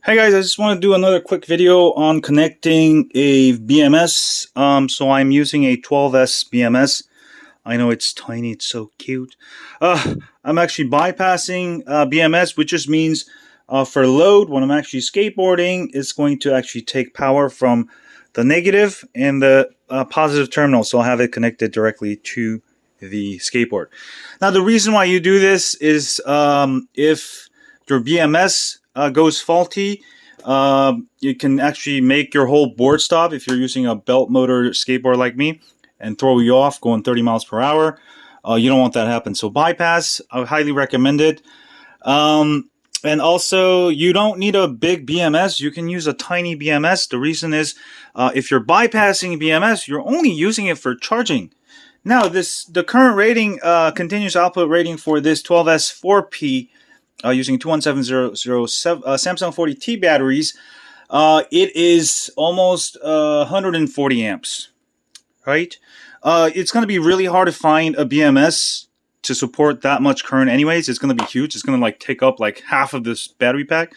Hey guys, I just want to do another quick video on connecting a BMS. So I'm using a 12S BMS. I know it's tiny, it's so cute. I'm actually bypassing BMS, which just means for load, when I'm actually skateboarding, it's going to actually take power from the negative and the positive terminal. So I'll have it connected directly to the skateboard. Now, the reason why you do this is if your BMS goes faulty, you can actually make your whole board stop if you're using a belt motor skateboard like me and throw you off going 30 miles per hour. You don't want that to happen. So bypass, I would highly recommend it. And also, you don't need a big BMS. You can use a tiny BMS. The reason is if you're bypassing BMS, you're only using it for charging. Now, the current rating, continuous output rating for this 12S 4P using 21700 Samsung 40T batteries, it is almost 140 amps, right? It's going to be really hard to find a BMS to support that much current anyways. It's going to be huge. It's going to take up half of this battery pack.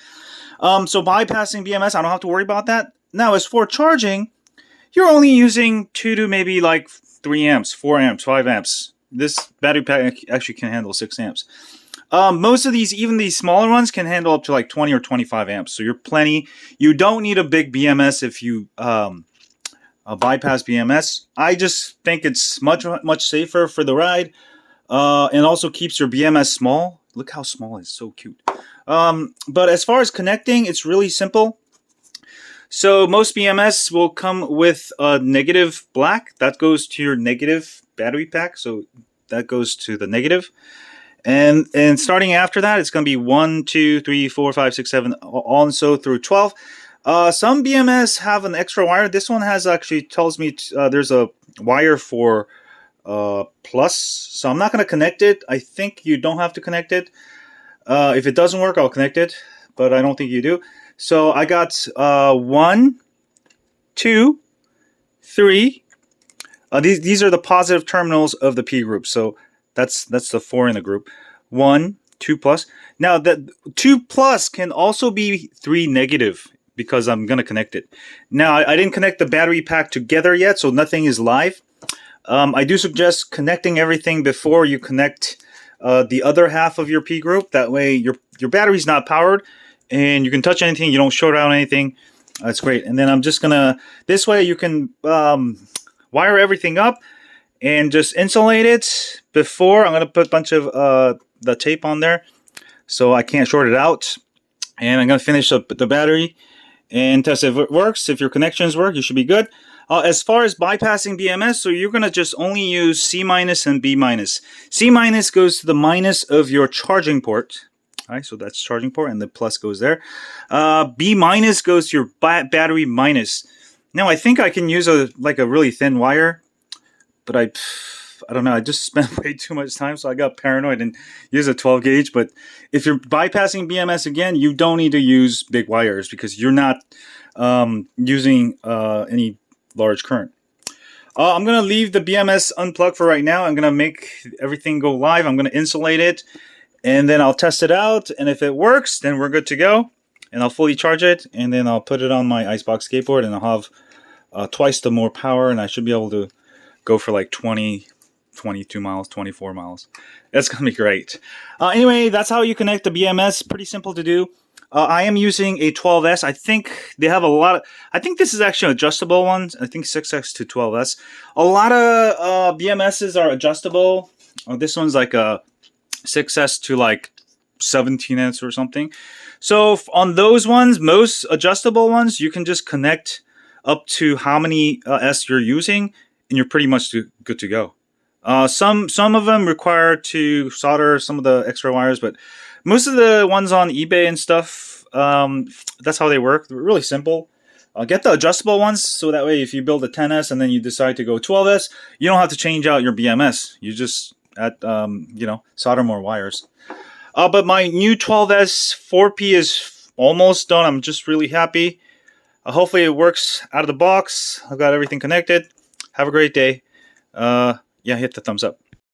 So bypassing BMS, I don't have to worry about that. Now, as for charging, you're only using 2 to maybe 3 amps, 4 amps, 5 amps. This battery pack actually can handle 6 amps. Most of these, even these smaller ones, can handle up to 20 or 25 amps. So you're plenty. You don't need a big BMS if you bypass BMS. I just think it's much safer for the ride, and also keeps your BMS small. Look how small it is, so cute. But as far as connecting, it's really simple. So most BMS will come with a negative black. That goes to your negative battery pack. So that goes to the negative. And starting after that, it's going to be 1, 2, 3, 4, 5, 6, 7, on so through 12. Some BMS have an extra wire. This one tells me there's a wire for plus. So I'm not going to connect it. I think you don't have to connect it. If it doesn't work, I'll connect it, but I don't think you do. So I got 1, 2, 3. These are the positive terminals of the P group. So that's the 4 in the group. 1, 2 plus. Now that 2 plus can also be 3 negative because I'm going to connect it. Now I didn't connect the battery pack together yet, so nothing is live. I do suggest connecting everything before you connect the other half of your P group. That way your battery's not powered and you can touch anything. You don't short out anything. That's great. And then I'm just going to, this way you can wire everything up and just insulate it before. I'm going to put a bunch of the tape on there so I can't short it out. And I'm going to finish up the battery and test if it works. If your connections work, you should be good. As far as bypassing BMS, so you're going to just only use C- and B-. C- goes to the minus of your charging port. All right, so that's charging port, and the plus goes there. B- goes to your battery minus. Now, I think I can use a really thin wire, but I don't know. I just spent way too much time, so I got paranoid and used a 12 gauge. But if you're bypassing BMS again, you don't need to use big wires because you're not using any large current. I'm going to leave the BMS unplugged for right now. I'm going to make everything go live. I'm going to insulate it, and then I'll test it out. And if it works, then we're good to go. And I'll fully charge it, and then I'll put it on my Icebox skateboard, and I'll have twice the more power, and I should be able to go for 20, 22 miles, 24 miles. That's going to be great. Anyway, that's how you connect the BMS. Pretty simple to do. I am using a 12S. I think they have a lot of, I think this is actually adjustable ones. I think 6X to 12S. A lot of BMSs are adjustable. This one's a 6S to 17S or something. So on those ones, most adjustable ones, you can just connect up to how many S you're using, and you're pretty much good to go. Some of them require to solder some of the extra wires, but most of the ones on eBay and stuff, that's how they work. They're really simple. Get the adjustable ones, so that way if you build a 10S and then you decide to go 12S, you don't have to change out your BMS. You just solder more wires. But my new 12S 4P is almost done. I'm just really happy. Hopefully it works out of the box. I've got everything connected. Have a great day. Yeah, hit the thumbs up.